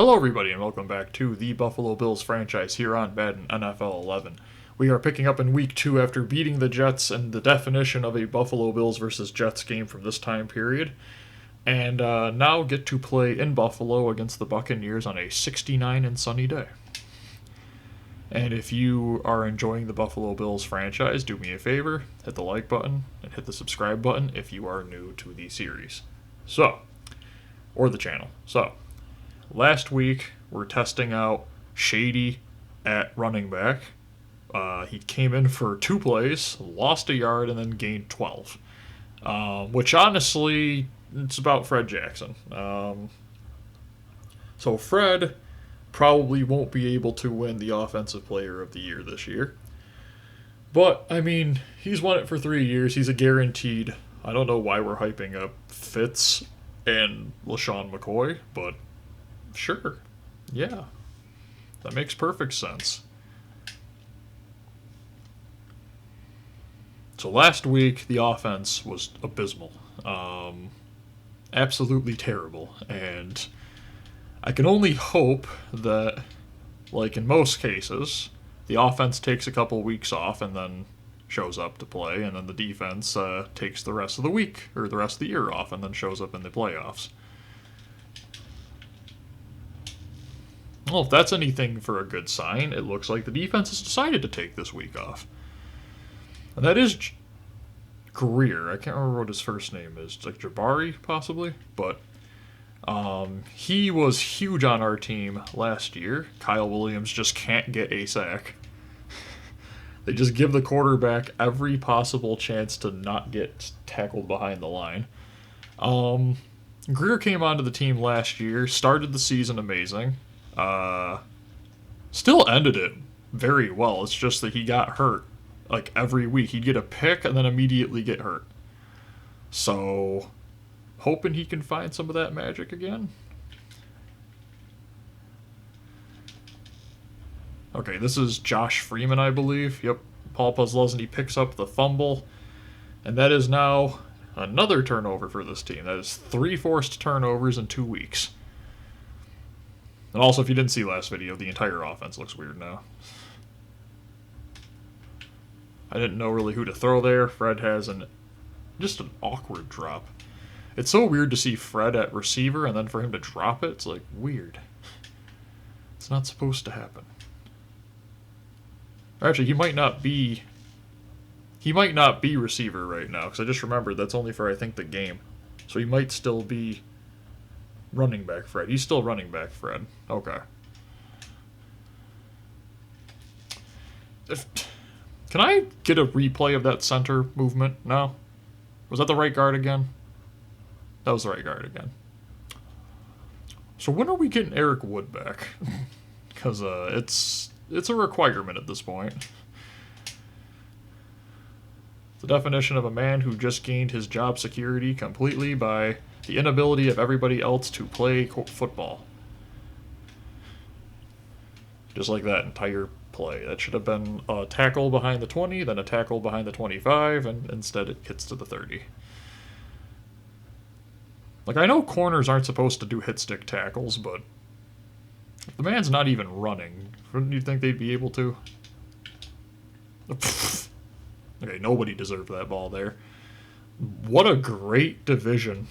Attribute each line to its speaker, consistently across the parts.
Speaker 1: Hello, everybody, and welcome back to the Buffalo Bills franchise here on Madden NFL 11. We are picking up in Week 2 after beating the Jets and the definition of a Buffalo Bills versus Jets game from this time period, and now get to play in Buffalo against the Buccaneers on a 69 and sunny day. And if you are enjoying the Buffalo Bills franchise, do me a favor, hit the like button and hit the subscribe button if you are new to the series. Or the channel. Last week, we're testing out Shady at running back. He came in for 2 plays, lost a yard, and then gained 12. Which, honestly, it's about Fred Jackson. So Fred probably won't be able to win the Offensive Player of the Year this year. But, I mean, he's won it for 3 years. He's a guaranteed. I don't know why we're hyping up Fitz and LaShawn McCoy, but sure. Yeah. That makes perfect sense. So last week, the offense was abysmal. Absolutely terrible. And I can only hope that, like in most cases, the offense takes a couple weeks off and then shows up to play, and then the defense takes the rest of the week, or the rest of the year off, and then shows up in the playoffs. Well, if that's anything for a good sign, it looks like the defense has decided to take this week off. And that is Greer. I can't remember what his first name is. It's like Jabari, possibly? But he was huge on our team last year. Kyle Williams just can't get a sack. They just give the quarterback every possible chance to not get tackled behind the line. Greer came onto the team last year, started the season amazing. Still ended it very well. It's just that he got hurt like every week. He'd get a pick and then immediately get hurt. So, hoping he can find some of that magic again. Okay, this is Josh Freeman, I believe. Yep, Paul Puzzlesny picks up the fumble. And that is now another turnover for this team. That is 3 forced turnovers in 2 weeks. And also, if you didn't see last video, the entire offense looks weird now. I didn't know really who to throw there. Fred has just an awkward drop. It's so weird to see Fred at receiver and then for him to drop it. It's like weird. It's not supposed to happen. Actually, he might not be receiver right now, because I just remembered that's only for, I think, the game. So he might still be running back Fred. He's still running back Fred. Okay. Can I get a replay of that center movement? No? Was that the right guard again? That was the right guard again. So when are we getting Eric Wood back? Because it's a requirement at this point. The definition of a man who just gained his job security completely by the inability of everybody else to play football. Just like that entire play. That should have been a tackle behind the 20, then a tackle behind the 25, and instead it gets to the 30. Like, I know corners aren't supposed to do hit stick tackles, but if the man's not even running, wouldn't you think they'd be able to? Okay, nobody deserved that ball there. What a great division.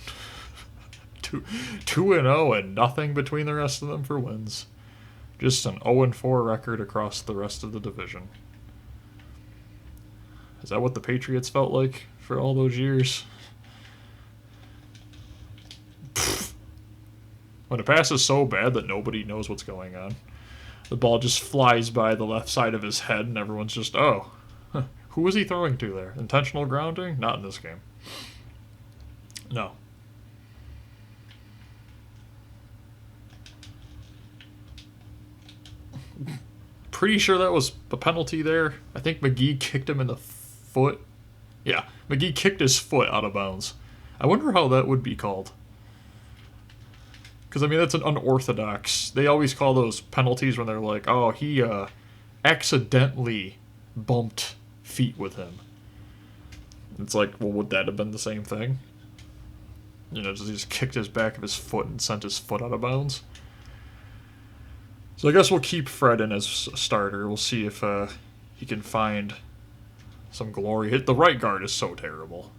Speaker 1: 2-0 and nothing between the rest of them for wins. Just an 0-4 record across the rest of the division. Is that what the Patriots felt like for all those years? When a pass is so bad that nobody knows what's going on. The ball just flies by the left side of his head and everyone's just, oh, who was he throwing to there? Intentional grounding? Not in this game. No. Pretty sure that was a penalty there. I think McGee kicked him in the foot. Yeah, McGee kicked his foot out of bounds. I wonder how that would be called. Because, I mean, that's an unorthodox. They always call those penalties when they're like, oh, he accidentally bumped feet with him. It's like, well, would that have been the same thing? You know, he just kicked his back of his foot and sent his foot out of bounds. So I guess we'll keep Fred in as a starter. We'll see if he can find some glory. The right guard is so terrible.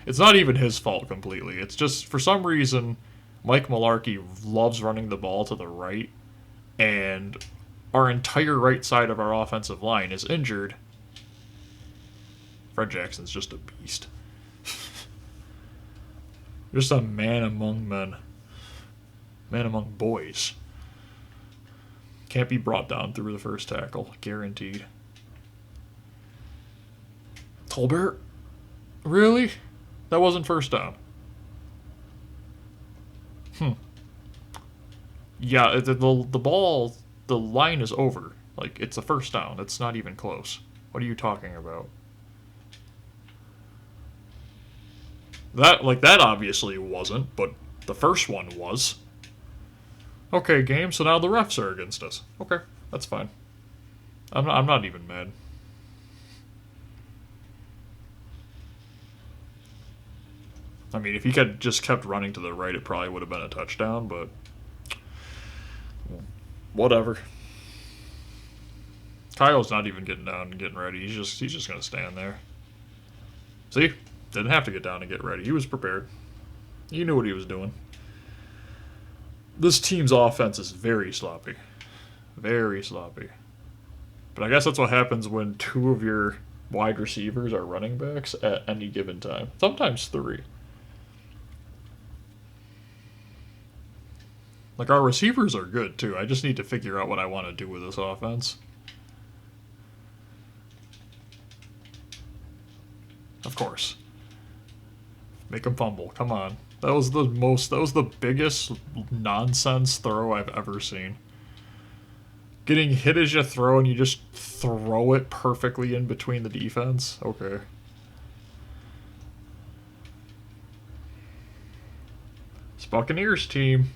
Speaker 1: It's not even his fault completely. It's just, for some reason, Mike Mularkey loves running the ball to the right, and our entire right side of our offensive line is injured. Fred Jackson's just a beast. Just a man among men. Man among boys. Can't be brought down through the first tackle. Guaranteed. Tolbert? Really? That wasn't first down. Yeah, the ball, the line is over. Like, it's a first down. It's not even close. What are you talking about? That obviously wasn't, but the first one was. Okay, game, so now the refs are against us. Okay, that's fine. I'm not even mad. I mean, if he had just kept running to the right, it probably would have been a touchdown, but whatever. Kyle's not even getting down and getting ready. He's just gonna stand there. See? Didn't have to get down and get ready. He was prepared. He knew what he was doing. This team's offense is very sloppy. Very sloppy. But I guess that's what happens when two of your wide receivers are running backs at any given time. Sometimes three. Like, our receivers are good, too. I just need to figure out what I want to do with this offense. Of course. Make him fumble. Come on. That was the biggest nonsense throw I've ever seen. Getting hit as you throw and you just throw it perfectly in between the defense? Okay. This Buccaneers team,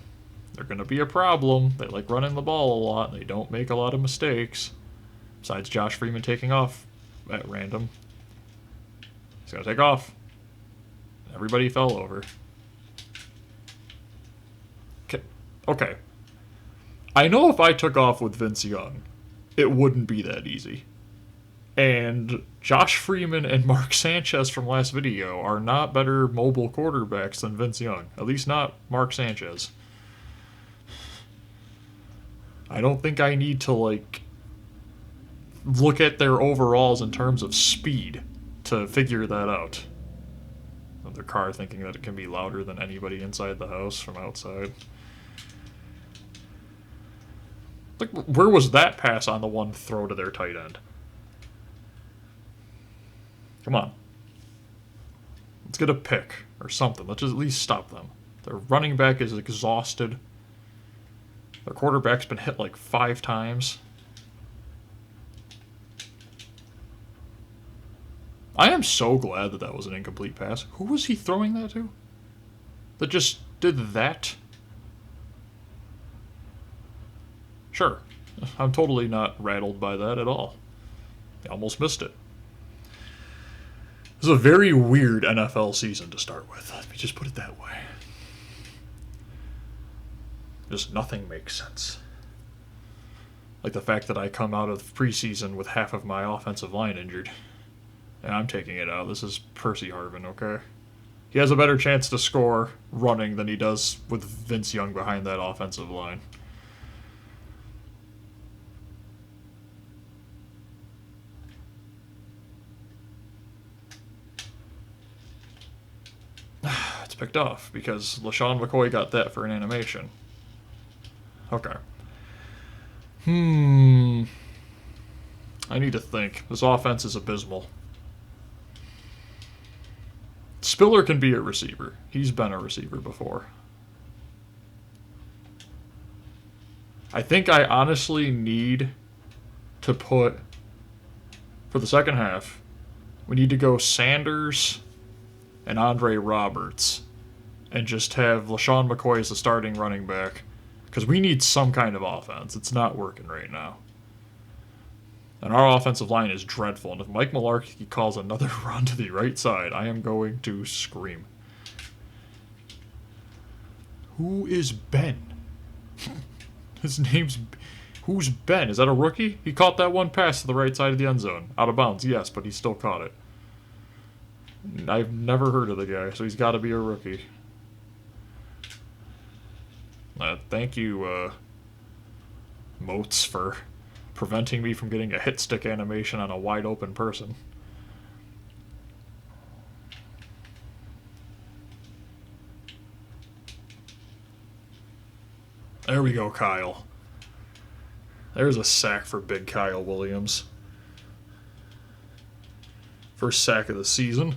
Speaker 1: they're going to be a problem. They like running the ball a lot and they don't make a lot of mistakes. Besides Josh Freeman taking off at random. He's going to take off. Everybody fell over. Okay. I know if I took off with Vince Young, it wouldn't be that easy. And Josh Freeman and Mark Sanchez from last video are not better mobile quarterbacks than Vince Young. At least not Mark Sanchez. I don't think I need to, like, look at their overalls in terms of speed to figure that out. Another car thinking that it can be louder than anybody inside the house from outside. Like, where was that pass on the one throw to their tight end? Come on. Let's get a pick or something. Let's just at least stop them. Their running back is exhausted. Their quarterback's been hit like 5 times. I am so glad that that was an incomplete pass. Who was he throwing that to? That just did that? Sure. I'm totally not rattled by that at all. I almost missed it. This is a very weird NFL season to start with. Let me just put it that way. Just nothing makes sense. Like the fact that I come out of preseason with half of my offensive line injured. And I'm taking it out. This is Percy Harvin, okay? He has a better chance to score running than he does with Vince Young behind that offensive line. It's picked off because LaShawn McCoy got that for an animation. Okay. I need to think. This offense is abysmal. Spiller can be a receiver. He's been a receiver before. I think I honestly need to put, for the second half, we need to go Sanders and Andre Roberts and just have LaShawn McCoy as the starting running back because we need some kind of offense. It's not working right now. And our offensive line is dreadful. And if Mike Mularkey calls another run to the right side, I am going to scream. Who is Ben? His name's... Who's Ben? Is that a rookie? He caught that one pass to the right side of the end zone. Out of bounds, yes, but he still caught it. I've never heard of the guy, so he's got to be a rookie. Thank you, Moats, for preventing me from getting a hit stick animation on a wide open person. There we go, Kyle. There's a sack for big Kyle Williams. First sack of the season.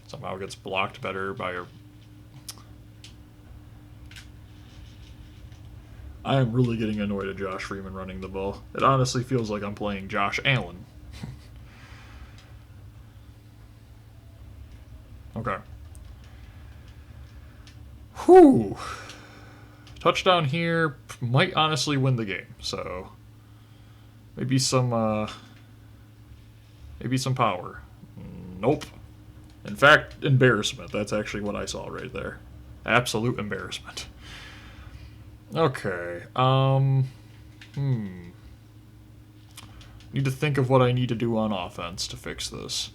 Speaker 1: Somehow gets blocked better by a... I am really getting annoyed at Josh Freeman running the ball. It honestly feels like I'm playing Josh Allen. Okay. Whew. Touchdown here might honestly win the game, so maybe some power. Nope. In fact, embarrassment. That's actually what I saw right there. Absolute embarrassment. Okay. Need to think of what I need to do on offense to fix this.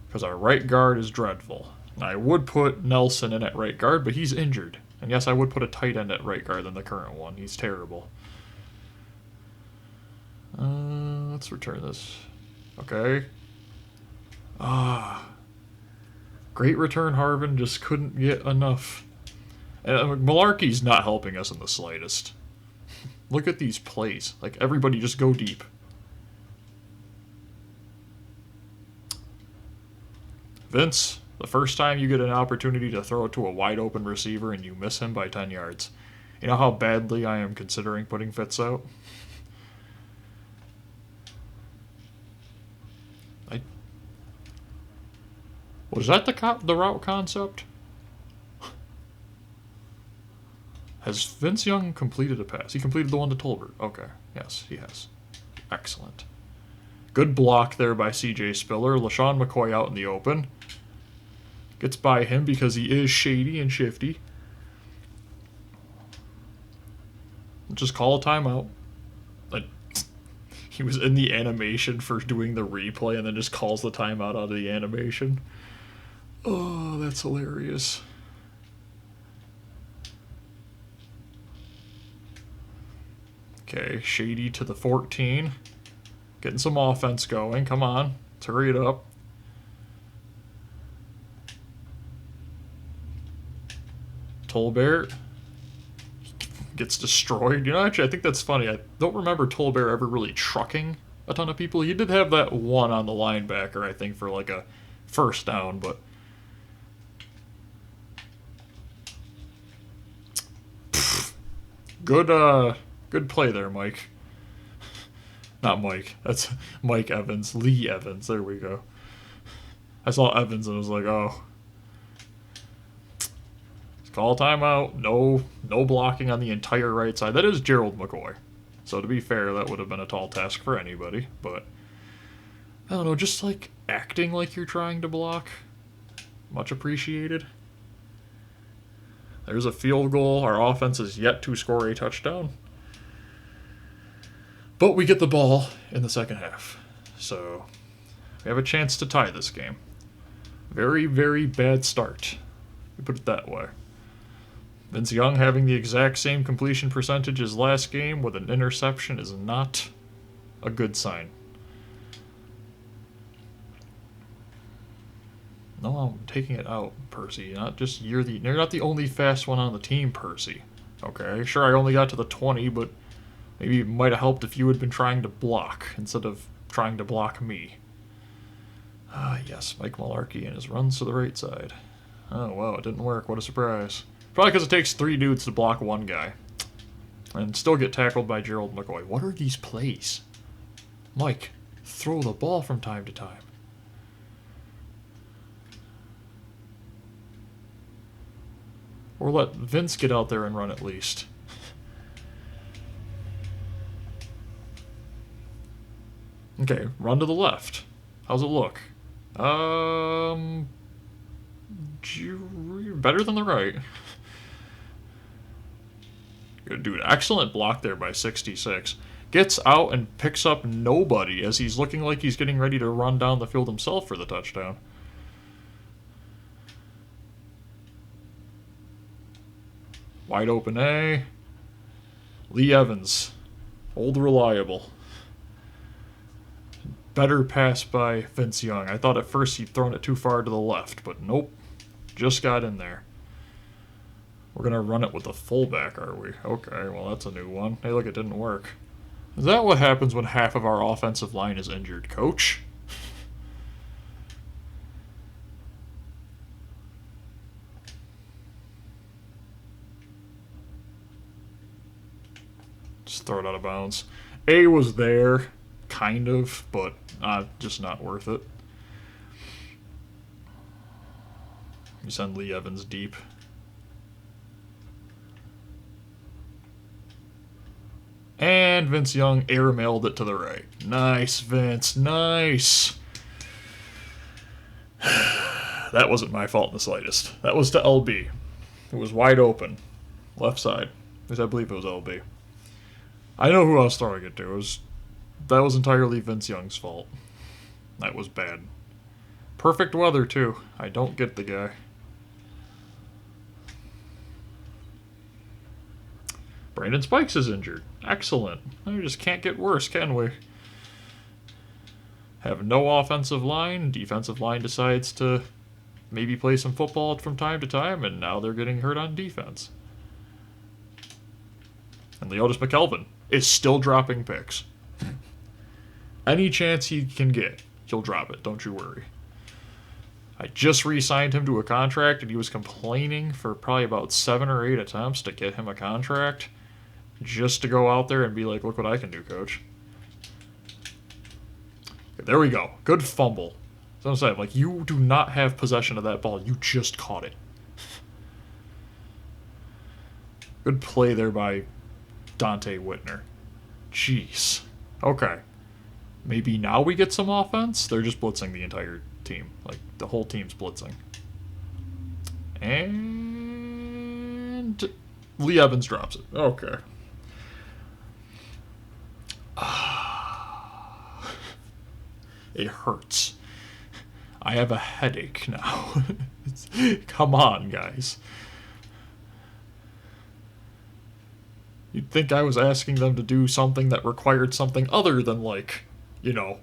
Speaker 1: Because our right guard is dreadful. I would put Nelson in at right guard, but he's injured. And yes, I would put a tight end at right guard than the current one. He's terrible. Let's return this. Okay. Great return, Harvin. Just couldn't get enough. And Malarkey's not helping us in the slightest. Look at these plays. Like, everybody just go deep. Vince, the first time you get an opportunity to throw it to a wide open receiver and you miss him by 10 yards. You know how badly I am considering putting Fitz out? Was that the route concept? Has Vince Young completed a pass? He completed the one to Tolbert. Okay, yes, he has. Excellent. Good block there by C.J. Spiller. LaShawn McCoy out in the open. Gets by him because he is shady and shifty. Just call a timeout. He was in the animation for doing the replay and then just calls the timeout out of the animation. Oh, that's hilarious. Okay, Shady to the 14. Getting some offense going. Come on. Let's hurry it up. Tolbert gets destroyed. You know, actually, I think that's funny. I don't remember Tolbert ever really trucking a ton of people. He did have that one on the linebacker, I think, for like a first down, but... Good play there, Mike. Not Mike. That's Mike Evans. Lee Evans. There we go. I saw Evans and I was like, oh. Let's call timeout. No blocking on the entire right side. That is Gerald McCoy. So to be fair, that would have been a tall task for anybody. But, I don't know, just like acting like you're trying to block. Much appreciated. There's a field goal. Our offense is yet to score a touchdown. But we get the ball in the second half. So we have a chance to tie this game. Very, very bad start. We put it that way. Vince Young having the exact same completion percentage as last game with an interception is not a good sign. No, I'm taking it out, Percy. Not just you're not the only fast one on the team, Percy. Okay, sure I only got to the 20, but maybe it might have helped if you had been trying to block instead of trying to block me. Yes, Mike Malarkey and his runs to the right side. Oh, wow, it didn't work. What a surprise. Probably because it takes 3 dudes to block one guy. And still get tackled by Gerald McCoy. What are these plays? Mike, throw the ball from time to time. Or let Vince get out there and run at least. Okay, run to the left. How's it look? Better than the right. Good dude. Excellent block there by 66. Gets out and picks up nobody as he's looking like he's getting ready to run down the field himself for the touchdown. Wide open A. Lee Evans. Old reliable. Better pass by Vince Young. I thought at first he'd thrown it too far to the left, but nope. Just got in there. We're going to run it with the fullback, are we? Okay, well, that's a new one. Hey, look, it didn't work. Is that what happens when half of our offensive line is injured, coach? Just throw it out of bounds. A was there, kind of, but just not worth it. You send Lee Evans deep. And Vince Young airmailed it to the right. Nice, Vince. Nice. That wasn't my fault in the slightest. That was to LB. It was wide open. Left side. At least I believe it was LB. I know who I was throwing it to. That was entirely Vince Young's fault. That was bad. Perfect weather, too. I don't get the guy. Brandon Spikes is injured. Excellent. We just can't get worse, can we? Have no offensive line. Defensive line decides to maybe play some football from time to time, and now they're getting hurt on defense. And Leotis McKelvin is still dropping picks. Any chance he can get, he'll drop it. Don't you worry. I just re-signed him to a contract, and he was complaining for probably about 7 or 8 attempts to get him a contract, just to go out there and be like, look what I can do, coach. Okay, there we go. Good fumble. That's what I'm saying. Like, you do not have possession of that ball. You just caught it. Good play there by Dante Whitner. Jeez. Okay. Maybe now we get some offense? They're just blitzing the entire team. Like, the whole team's blitzing. And Lee Evans drops it. Okay. It hurts. I have a headache now. Come on, guys. You'd think I was asking them to do something that required something other than, like, you know...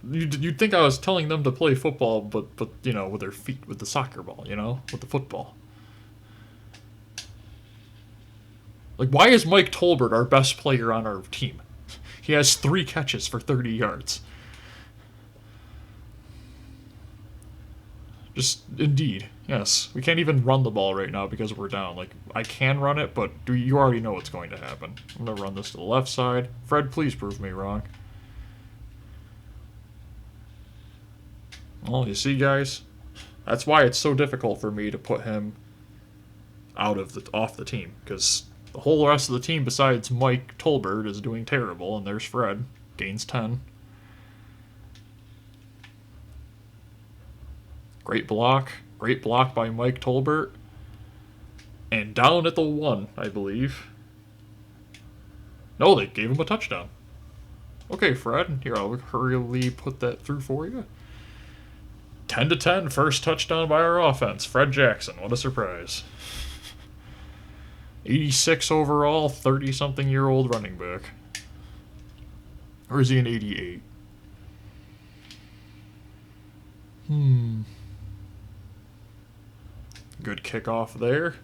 Speaker 1: You'd think I was telling them to play football, but you know, with their feet, with the soccer ball, you know? With the football. Like, why is Mike Tolbert our best player on our team? He has 3 catches for 30 yards. Just, indeed, yes. We can't even run the ball right now because we're down. Like, I can run it, but you already know what's going to happen. I'm going to run this to the left side. Fred, please prove me wrong. Well, you see, guys? That's why it's so difficult for me to put him off the team, because the whole rest of the team besides Mike Tolbert is doing terrible, and there's Fred. Gains 10. Great block. Great block by Mike Tolbert. And down at the 1, I believe. No, they gave him a touchdown. Okay, Fred. Here, I'll hurriedly put that through for you. 10-10, first touchdown by our offense. Fred Jackson, what a surprise. 86 overall, 30-something-year-old running back. Or is he an 88? Good kickoff there.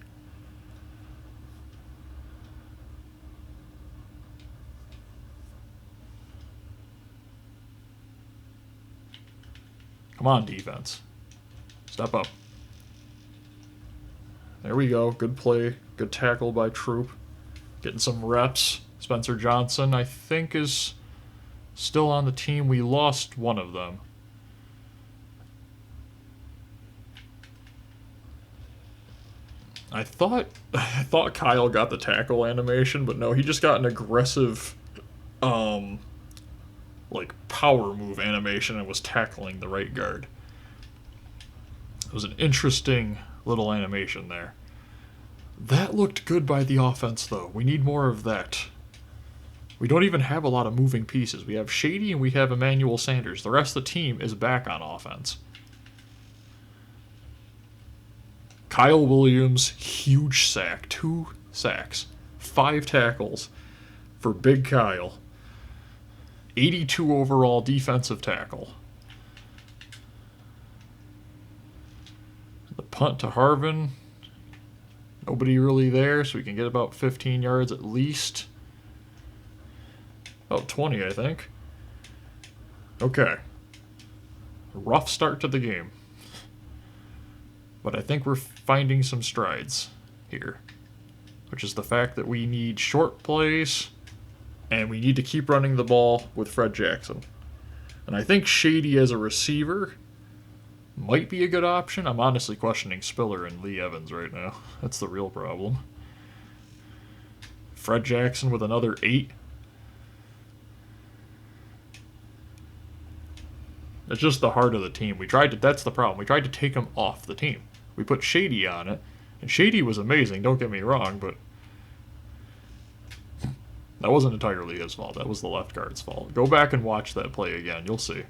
Speaker 1: Come on, defense. Step up. There we go. Good play. Good tackle by Troop. Getting some reps. Spencer Johnson, I think, is still on the team. We lost one of them. I thought Kyle got the tackle animation, but no, he just got an aggressive like power move animation and was tackling the right guard. It was an interesting little animation there. That looked good by the offense, though. We need more of that. We don't even have a lot of moving pieces. We have Shady and we have Emmanuel Sanders. The rest of the team is back on offense. Kyle Williams, huge sack. 2 sacks. 5 tackles for Big Kyle. 82 overall defensive tackle. The punt to Harvin. Nobody really there, so we can get about 15 yards at least. About 20, I think. Okay. Rough start to the game. But I think we're finding some strides here. Which is the fact that we need short plays, and we need to keep running the ball with Fred Jackson. And I think Shady as a receiver might be a good option. I'm honestly questioning Spiller and Lee Evans right now. That's the real problem. Fred Jackson with another 8. It's just the heart of the team. That's the problem. We tried to take him off the team. We put Shady on it, and Shady was amazing, don't get me wrong, but that wasn't entirely his fault. That was the left guard's fault. Go back and watch that play again. You'll see.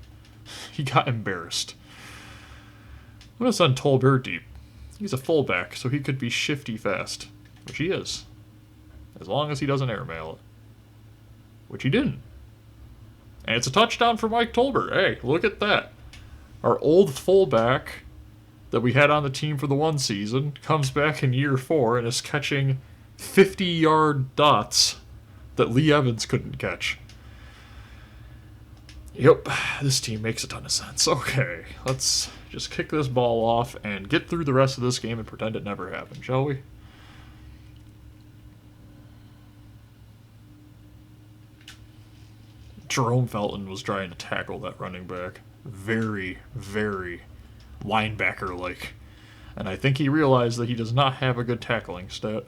Speaker 1: He got embarrassed. I'm going to send Tolbert deep. He's a fullback, so he could be shifty fast, which he is. As long as he doesn't airmail it. Which he didn't. And it's a touchdown for Mike Tolbert. Hey, look at that. Our old fullback that we had on the team for the 1 season comes back in year 4 and is catching 50-yard dots that Lee Evans couldn't catch. Yep, this team makes a ton of sense. Okay, let's just kick this ball off and get through the rest of this game and pretend it never happened, shall we? Jerome Felton was trying to tackle that running back. Very, very linebacker-like. And I think he realized that he does not have a good tackling stat.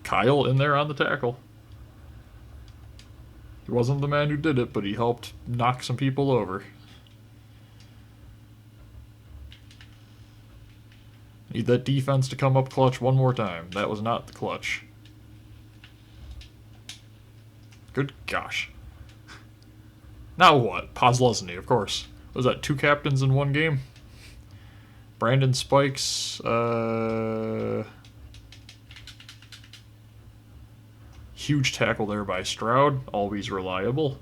Speaker 1: Kyle in there on the tackle. He wasn't the man who did it, but he helped knock some people over. Need that defense to come up clutch one more time. That was not the clutch. Good gosh. Now what? Pozlesny, of course. Was that 2 captains in 1 game? Brandon Spikes, huge tackle there by Stroud. Always reliable.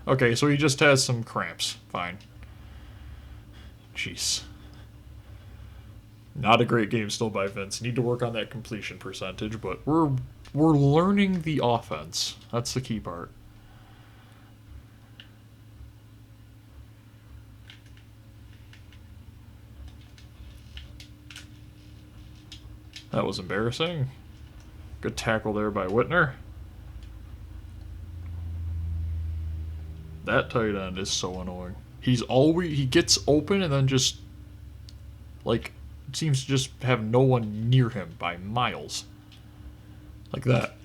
Speaker 1: Okay, so he just has some cramps. Fine. Jeez. Not a great game still by Vince. Need to work on that completion percentage, but we're learning the offense. That's the key part. That was embarrassing. Good tackle there by Whitner. That tight end is so annoying. He gets open and then just like seems to just have no one near him by miles. Like that.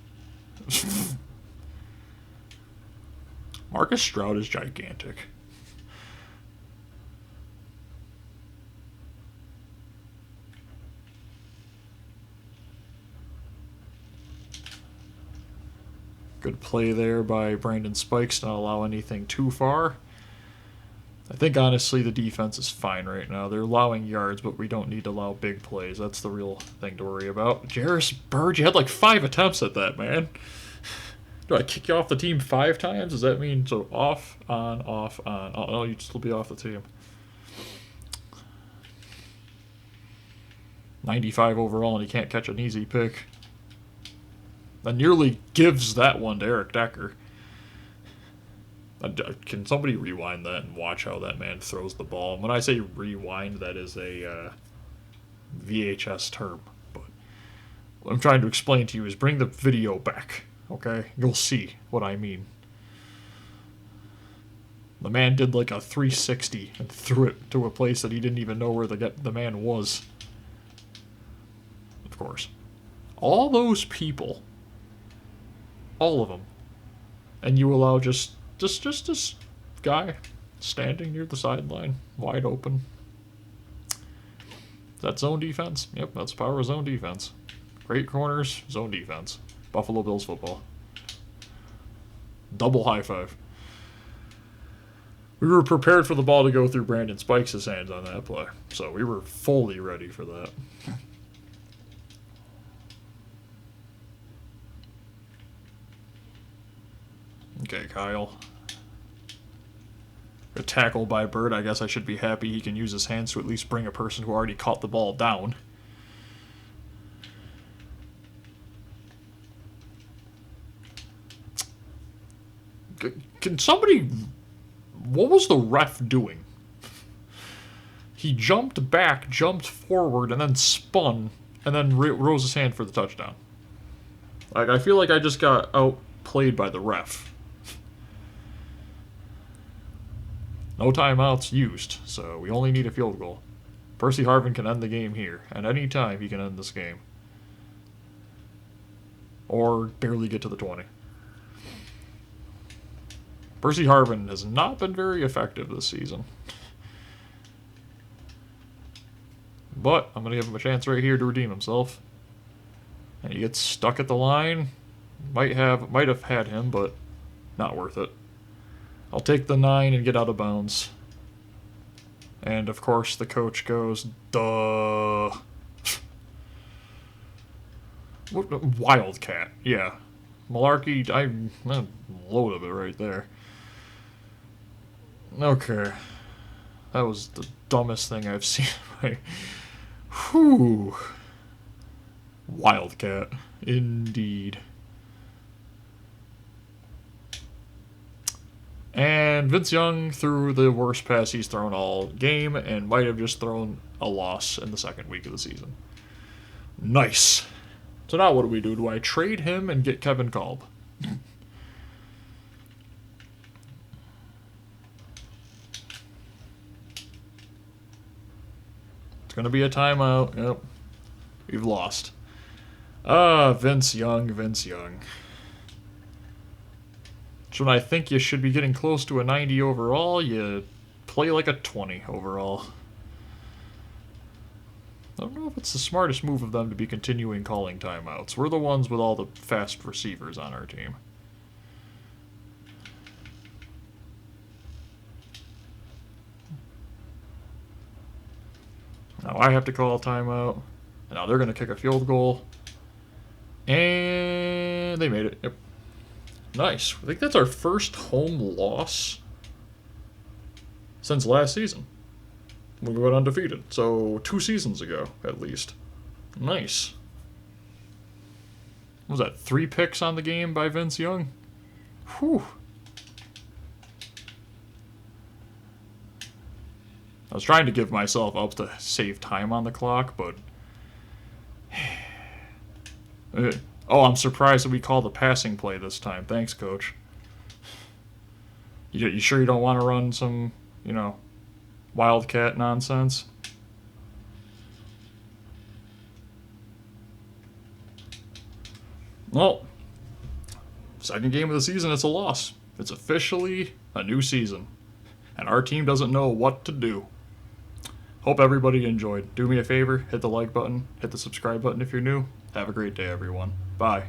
Speaker 1: Marcus Stroud is gigantic. Good play there by Brandon Spikes, not allow anything too far. I think, honestly, the defense is fine right now. They're allowing yards, but we don't need to allow big plays. That's the real thing to worry about. Jarris Bird, you had like 5 attempts at that, man. Do I kick you off the team 5 times? Does that mean so off, on, off, on? Oh, no, you'd still be off the team. 95 overall, and he can't catch an easy pick. That nearly gives that one to Eric Decker. Can somebody rewind that and watch how that man throws the ball? And when I say rewind, that is a VHS term. But what I'm trying to explain to you is bring the video back, okay? You'll see what I mean. The man did like a 360 and threw it to a place that he didn't even know where the man was. Of course. All those people, all of them, and you allow just this guy, standing near the sideline, wide open. That's zone defense. Yep, that's the power of zone defense. Great corners, zone defense. Buffalo Bills football. Double high five. We were prepared for the ball to go through Brandon Spikes' hands on that play, so we were fully ready for that. Okay, Kyle. A tackle by Bird. I guess I should be happy he can use his hands to at least bring a person who already caught the ball down. Can somebody... What was the ref doing? He jumped back, jumped forward, and then spun, and then rose his hand for the touchdown. Like, I feel like I just got outplayed by the ref. No timeouts used, so we only need a field goal. Percy Harvin can end the game here. At any time, he can end this game. Or barely get to the 20. Percy Harvin has not been very effective this season. But I'm going to give him a chance right here to redeem himself. And he gets stuck at the line. Might have had him, but not worth it. I'll take the 9 and get out of bounds. And of course the coach goes, duh. Wildcat, yeah. Malarkey, I'm a load of it right there. Okay. That was the dumbest thing I've seen. Whew. Wildcat, indeed. And Vince Young threw the worst pass he's thrown all game and might have just thrown a loss in the second week of the season. Nice. So now what do? Do I trade him and get Kevin Kolb? It's going to be a timeout. Yep. We've lost. Vince Young. So when I think you should be getting close to a 90 overall, you play like a 20 overall. I don't know if it's the smartest move of them to be continuing calling timeouts. We're the ones with all the fast receivers on our team. Now I have to call a timeout. Now they're going to kick a field goal. And they made it. Yep. Nice. I think that's our first home loss since last season, when we went undefeated. So 2 seasons ago, at least. Nice. What was that, 3 picks on the game by Vince Young? Whew. I was trying to give myself up to save time on the clock, but... Oh, I'm surprised that we called the passing play this time. Thanks, Coach. You sure you don't want to run some, Wildcat nonsense? Well, second game of the season, it's a loss. It's officially a new season. And our team doesn't know what to do. Hope everybody enjoyed. Do me a favor, hit the like button, hit the subscribe button if you're new. Have a great day, everyone. Bye.